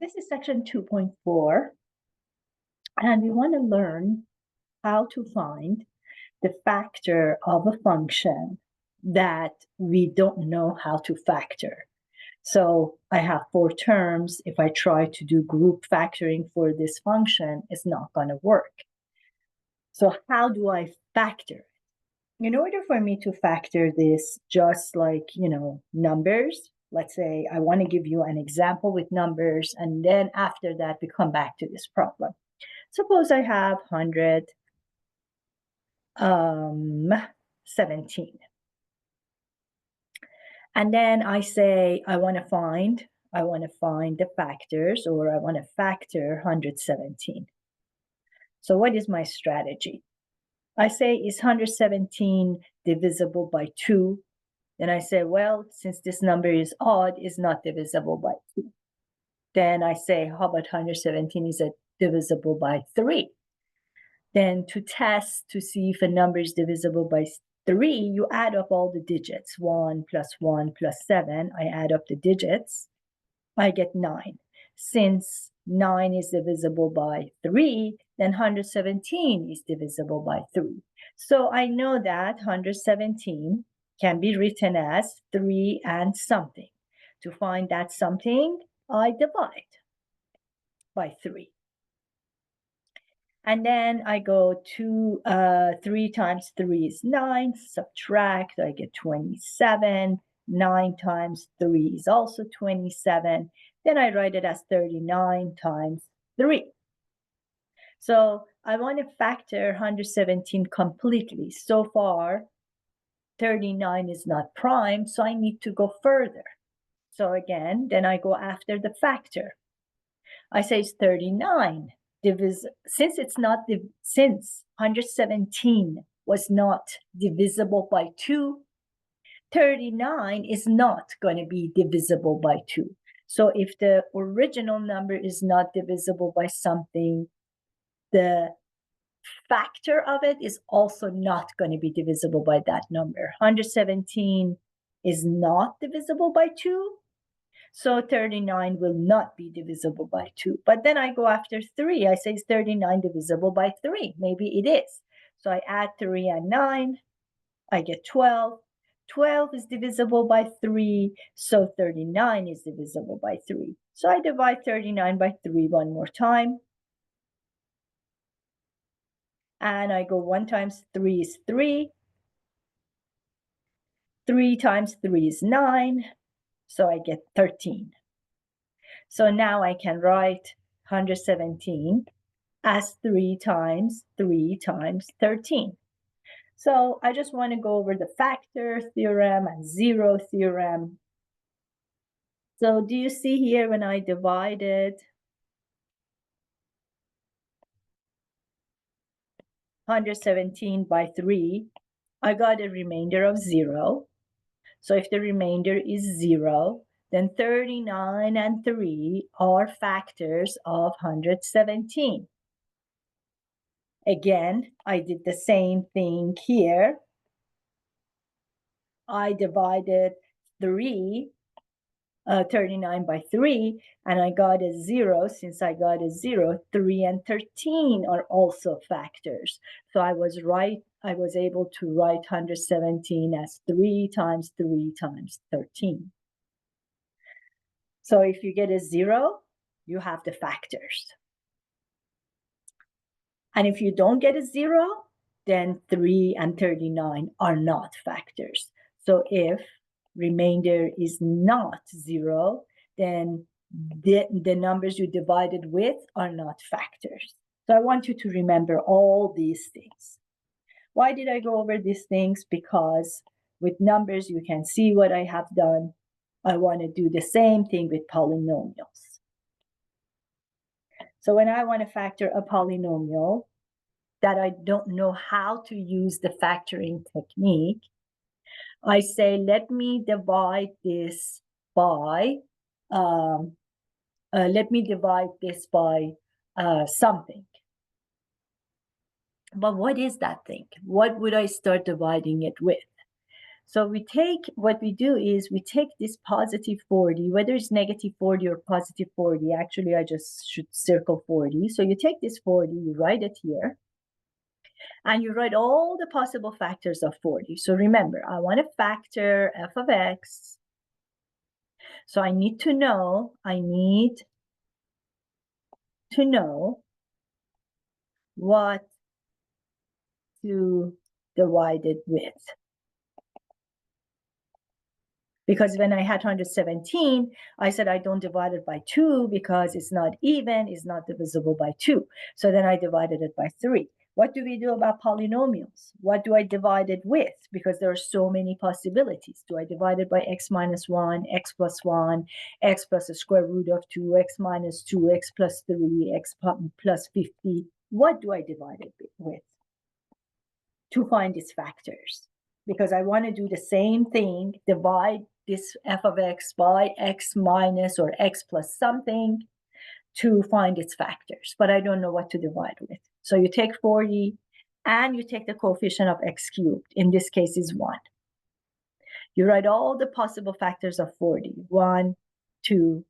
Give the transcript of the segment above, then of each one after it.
This is section 2.4, and we want to learn how to find the factor of a function that we don't know how to factor. So I have 4 terms. If I try to do group factoring for this function, it's not going to work. So how do I factor? In order for me to factor this, just like, numbers, let's say I want to give you an example with numbers, and then after that, we come back to this problem. Suppose I have 117. And then I say I want to find the factors, or I want to factor 117. So what is my strategy? I say, is 117 divisible by 2? Then I say, well, since this number is odd, it's not divisible by 2. Then I say, how about 117 is divisible by 3? Then to test to see if a number is divisible by 3, you add up all the digits. 1 plus 1 plus 7. I add up the digits. I get 9. Since 9 is divisible by 3, then 117 is divisible by 3. So I know that 117 can be written as 3 and something. To find that something, I divide by 3. And then I go to 3 times 3 is 9, subtract, I get 27. 9 times 3 is also 27. Then I write it as 39 times 3. So I want to factor 117 completely. So far, 39 is not prime, so I need to go further. So again, then I go after the factor. I say it's 39. Since 117 was not divisible by 2, 39 is not going to be divisible by 2. So if the original number is not divisible by something, the factor of it is also not going to be divisible by that number. 117 is not divisible by 2. So 39 will not be divisible by 2. But then I go after 3. I say, is 39 divisible by 3? Maybe it is. So I add 3 and 9. I get 12. 12 is divisible by 3. So 39 is divisible by 3. So I divide 39 by 3 one more time. And I go 1 times 3 is 3. 3 times 3 is 9. So I get 13. So now I can write 117 as 3 times 3 times 13. So I just want to go over the factor theorem and zero theorem. So do you see here when I divided 117 by 3, I got a remainder of 0. So if the remainder is 0, then 39 and 3 are factors of 117. Again, I did the same thing here. I divided 39 by 3, and I got a 0. Since I got a 0, 3 and 13 are also factors. So I was right. I was able to write 117 as 3 times 3 times 13. So if you get a 0, you have the factors. And if you don't get a 0, then 3 and 39 are not factors. So if remainder is not 0, then the numbers you divided with are not factors. So I want you to remember all these things. Why did I go over these things? Because with numbers, you can see what I have done. I want to do the same thing with polynomials. So when I want to factor a polynomial that I don't know how to use the factoring technique, I say, let me divide this by something. But what is that thing? What would I start dividing it with? So what we do is we take this positive 40, whether it's negative 40 or positive 40. Actually, I just should circle 40. So you take this 40, you write it here, and you write all the possible factors of 40. So remember, I want to factor f of x. So I need to know what to divide it with. Because when I had 117, I said I don't divide it by 2 because it's not even, it's not divisible by 2. So then I divided it by 3. What do we do about polynomials? What do I divide it with? Because there are so many possibilities. Do I divide it by x minus 1, x plus 1, x plus the square root of 2, x minus 2, x plus 3, x plus 50? What do I divide it with to find its factors? Because I want to do the same thing, divide this f of x by x minus or x plus something to find its factors, but I don't know what to divide with. So you take 40 and you take the coefficient of x cubed. In this case is 1. You write all the possible factors of 40. 1, 2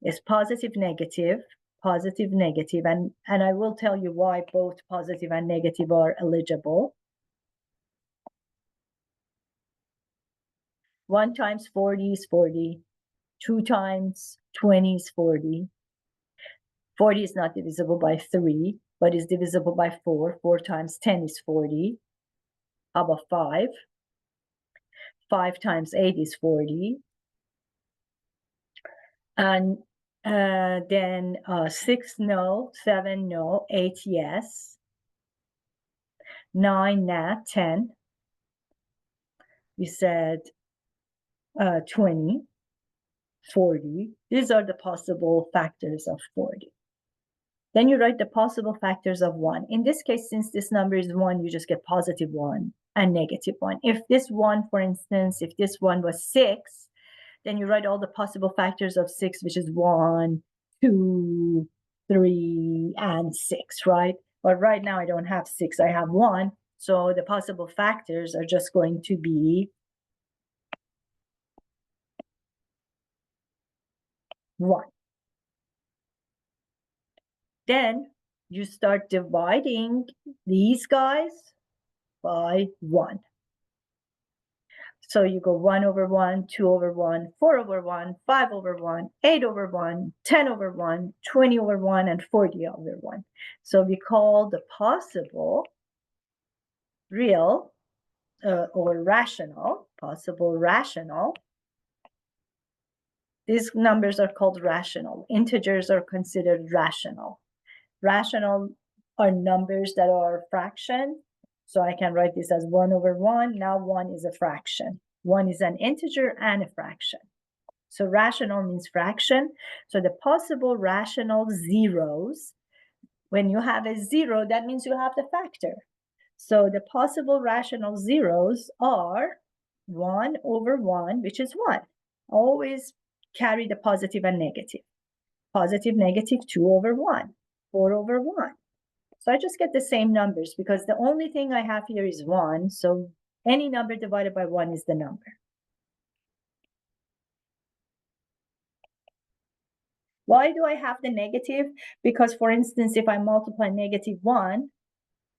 is positive, negative, and I will tell you why both positive and negative are eligible. 1 times 40 is 40. 2 times 20 is 40. 40 is not divisible by 3, but is divisible by 4. 4 times 10 is 40. How about 5? 5 times 8 is 40. And then 6, no. 7, no. 8, yes. 9, nah. 10. We said 20. 40. These are the possible factors of 40. Then you write the possible factors of 1. In this case, since this number is 1, you just get positive 1 and negative 1. If this 1, for instance, if this 1 was 6, then you write all the possible factors of 6, which is 1, 2, 3, and 6, right? But right now I don't have 6, I have 1. So the possible factors are just going to be 1. Then you start dividing these guys by 1. So you go 1 over 1, 2 over 1, 4 over 1, 5 over 1, 8 over 1, 10 over 1, 20 over 1, and 40 over 1. So we call the possible real or rational, possible rational. These numbers are called rational. Integers are considered rational. Rational are numbers that are fraction. So I can write this as 1 over 1. Now 1 is a fraction. 1 is an integer and a fraction. So rational means fraction. So the possible rational zeros, when you have a 0, that means you have the factor. So the possible rational zeros are 1 over 1, which is 1. Always carry the positive and negative. Positive, negative, 2 over 1, 4 over 1. So I just get the same numbers because the only thing I have here is 1. So any number divided by 1 is the number. Why do I have the negative? Because, for instance, if I multiply negative 1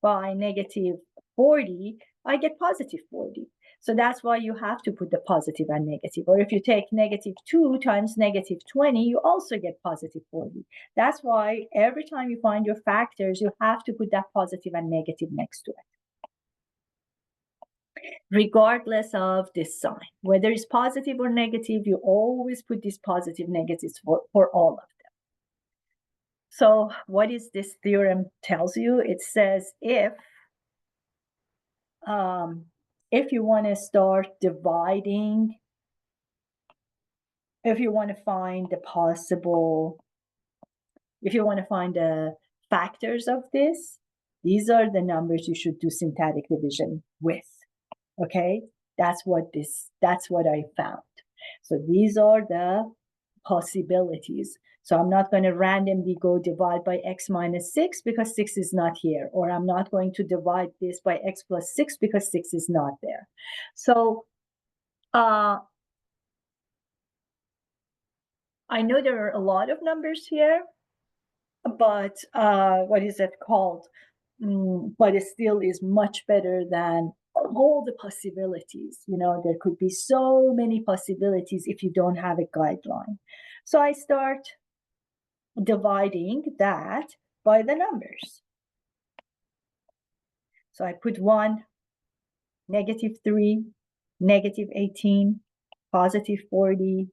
by negative 40, I get positive 40. So that's why you have to put the positive and negative. Or if you take negative 2 times negative 20, you also get positive 40. That's why every time you find your factors, you have to put that positive and negative next to it, regardless of this sign. Whether it's positive or negative, you always put these positive negatives for all of them. So what is this theorem tells you? It says if you want to start dividing, if you want to find the factors of this, these are the numbers you should do syntactic division with. Okay, that's what I found. So these are the possibilities. So I'm not going to randomly go divide by x minus 6 because 6 is not here, or I'm not going to divide this by x plus 6 because 6 is not there. So I know there are a lot of numbers here, but what is it called? But it still is much better than all the possibilities. You know, there could be so many possibilities if you don't have a guideline. So I start dividing that by the numbers. So I put 1, -3, -18, +40,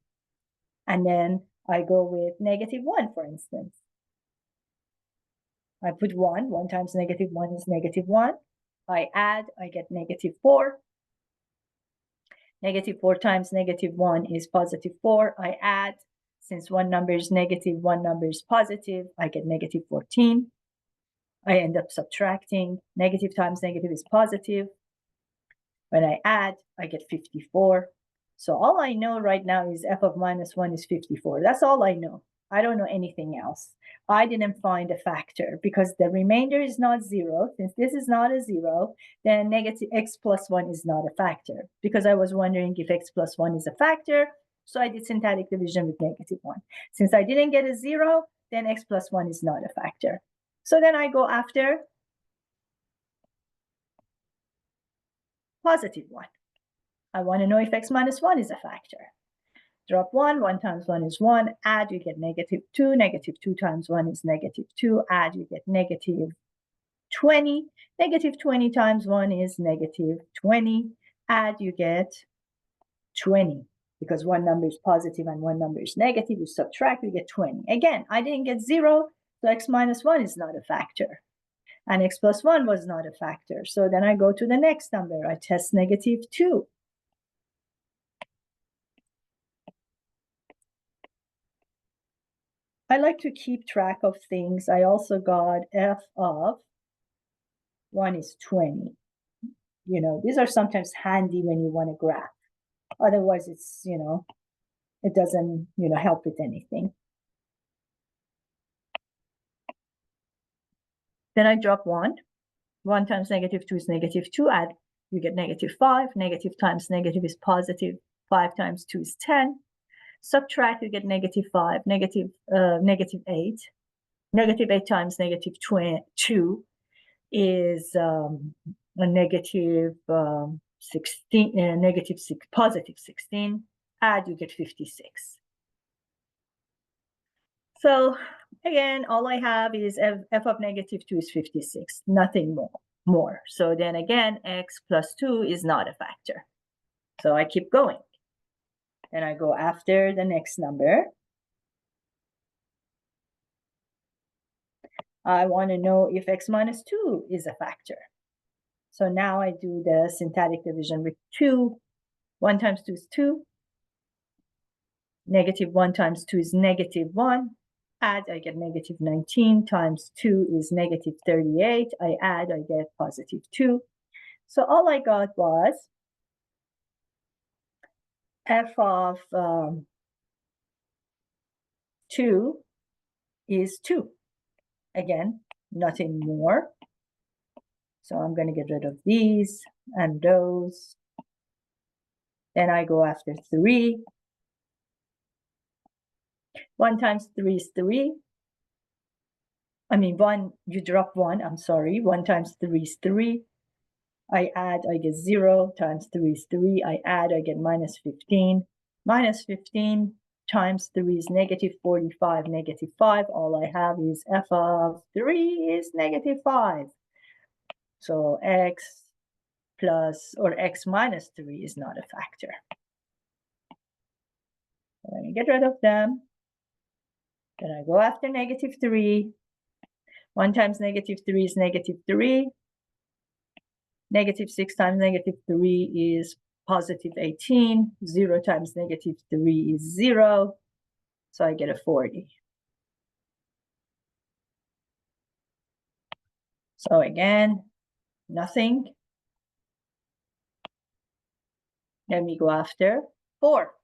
and then I go with -1, for instance. I put 1, 1 times -1 is -1. I add, I get -4. -4 times -1 is +4. I add, since one number is negative, one number is positive, I get -14. I end up subtracting. Negative times negative is positive. When I add, I get 54. So all I know right now is f of -1 is 54. That's all I know. I don't know anything else. I didn't find a factor because the remainder is not 0. Since this is not a 0, then negative x plus 1 is not a factor, because I was wondering if x plus 1 is a factor. So I did syntactic division with -1. Since I didn't get a 0, then x plus 1 is not a factor. So then I go after +1. I want to know if x minus 1 is a factor. Drop 1, 1 times 1 is 1, add, you get -2, -2 times 1 is -2, add, you get -20, -20 times 1 is -20, add, you get 20, because one number is positive and one number is negative, you subtract, you get 20. Again, I didn't get 0, so x minus 1 is not a factor, and x plus 1 was not a factor. So then I go to the next number, I test -2. I like to keep track of things. I also got f of 1 is 20. You know, these are sometimes handy when you want to graph. Otherwise, it's, you know, it doesn't, you know, help with anything. Then I drop 1. 1 times -2 is -2. Add, you get -5. Negative times negative is positive. 5 times 2 is 10. Subtract, you get -5, -8. -8 times -2 is a -16, positive 16. Add, you get 56. So again, all I have is f of -2 is 56, nothing more. So then again, x plus 2 is not a factor. So I keep going. Then I go after the next number. I want to know if x minus 2 is a factor. So now I do the syntactic division with 2. 1 times 2 is 2. -1 times 2 is -1. Add, I get -19 times 2 is -38. I add, I get +2. So all I got was f of 2 is 2. Again, nothing more. So I'm going to get rid of these and those. Then I go after 3. 1 times 3 is 3. I mean, 1, you drop 1, I'm sorry. 1 times 3 is 3. I add, I get 0 times 3 is 3. I add, I get -15. -15 times 3 is -45, -5. All I have is f of 3 is -5. So x plus or x minus 3 is not a factor. Let me get rid of them. Then I go after -3. 1 times -3 is -3. -6 times -3 is +18. 0 times -3 is 0. So I get a 40. So again, nothing. Let me go after 4.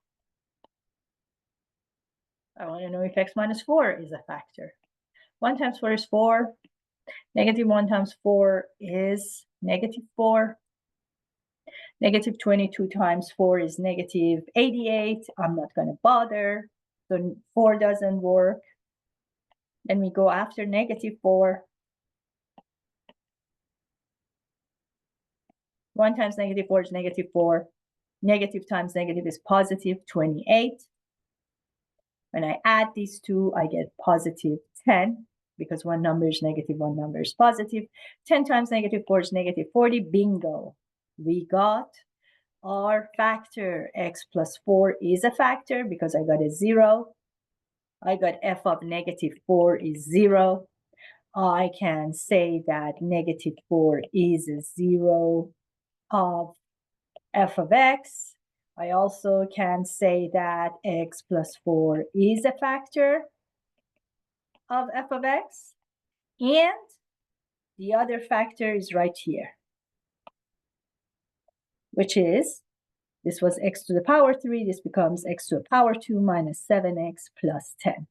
I want to know if x minus 4 is a factor. 1 times 4 is 4. -1 times 4 is -4. Negative 22 times 4 is negative 88. I'm not going to bother. So 4 doesn't work. Then we go after negative 4. 1 times negative 4 is negative 4. Negative times negative is positive 28. When I add these two, I get positive 10, because one number is negative, one number is positive. 10 times negative 4 is negative 40. Bingo. We got our factor. X plus 4 is a factor because I got a 0. I got f of negative 4 is 0. I can say that negative 4 is a 0 of f of x. I also can say that x plus 4 is a factor of f of x. And the other factor is right here, which is, this was x to the power 3. This becomes x to the power 2 minus 7x plus 10.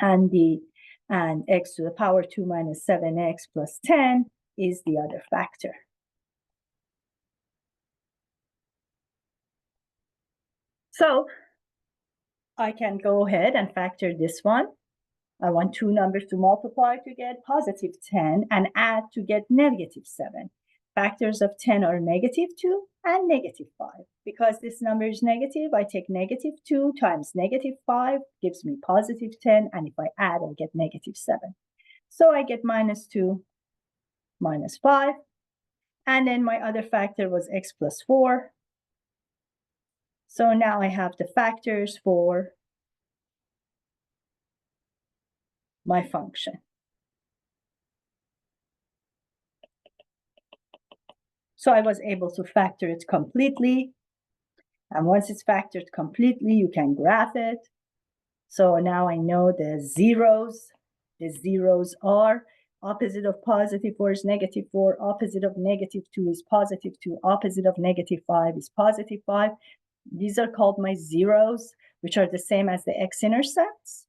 And x to the power 2 minus 7x plus 10 is the other factor. So I can go ahead and factor this one. I want two numbers to multiply to get positive 10 and add to get negative 7. Factors of 10 are negative 2 and negative 5. Because this number is negative, I take negative 2 times negative 5 gives me positive 10, and if I add, I get negative 7. So I get minus 2 minus 5. And then my other factor was x plus 4. So now I have the factors for my function. So I was able to factor it completely. And once it's factored completely, you can graph it. So now I know the zeros. The zeros are opposite of positive 4 is negative 4. Opposite of negative 2 is positive 2. Opposite of negative 5 is positive 5. These are called my zeros, which are the same as the x-intercepts.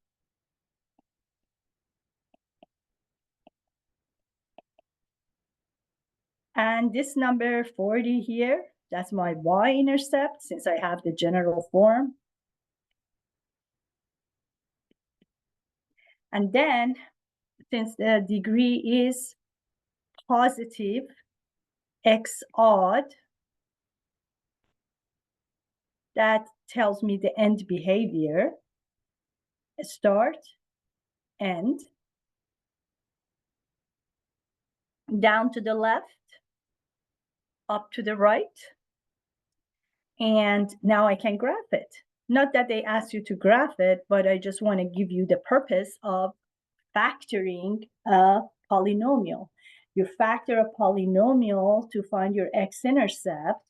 And this number 40 here, that's my y-intercept, since I have the general form. And then, since the degree is positive x odd, that tells me the end behavior. Start, end, down to the left, up to the right. And now I can graph it. Not that they ask you to graph it, but I just want to give you the purpose of factoring a polynomial. You factor a polynomial to find your x-intercept.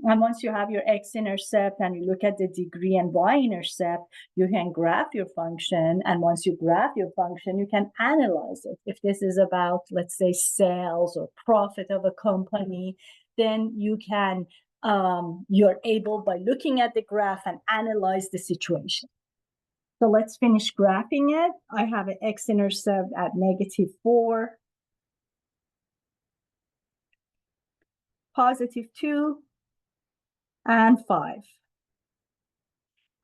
And once you have your x-intercept and you look at the degree and y-intercept, you can graph your function. And once you graph your function, you can analyze it. If this is about, let's say, sales or profit of a company, then you can, you're able, by looking at the graph, and analyze the situation. So let's finish graphing it. I have an x-intercept at negative 4, positive 2, and 5.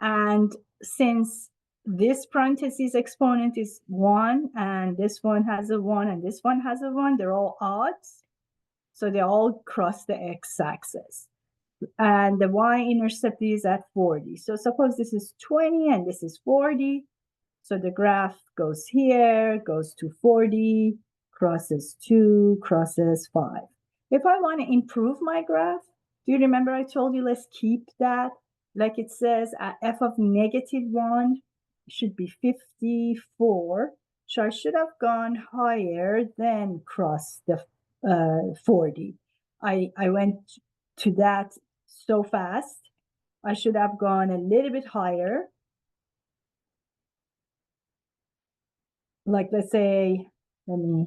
And since this parentheses exponent is 1, and this one has a 1, and this one has a 1, they're all odds. So they all cross the x-axis. And the y-intercept is at 40. So suppose this is 20 and this is 40. So the graph goes here, goes to 40, crosses 2, crosses 5. If I want to improve my graph, do you remember I told you let's keep that? Like it says, f of negative 1 should be 54. So I should have gone higher than cross the 40. I went to that so fast. I should have gone a little bit higher. Like, let's say, let me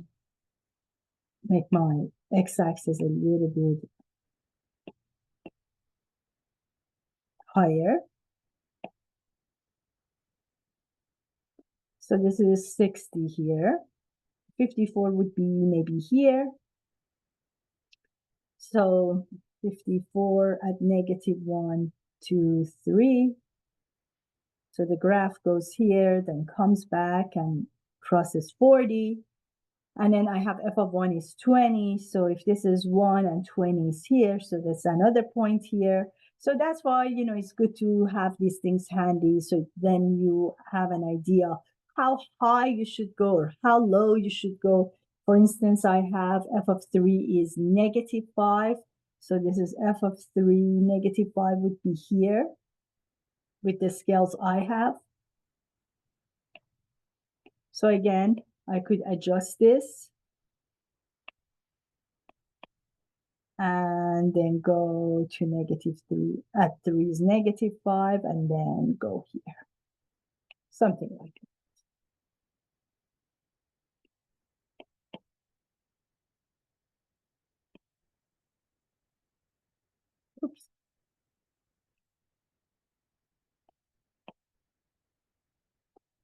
make my x-axis a little bit higher. So this is 60 here. 54 would be maybe here. So 54 at -1, 2, 3. So the graph goes here, then comes back and crosses 40. And then I have f of 1 is 20. So if this is 1 and 20 is here, so that's another point here. So that's why, it's good to have these things handy. So then you have an idea how high you should go or how low you should go. For instance, I have f of 3 is -5. So this is f of 3, -5 would be here with the scales I have. So again, I could adjust this and then go to -3. At 3 is -5 and then go here. Something like that. Oops.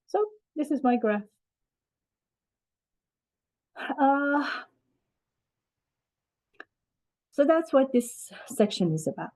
So this is my graph. So that's what this section is about.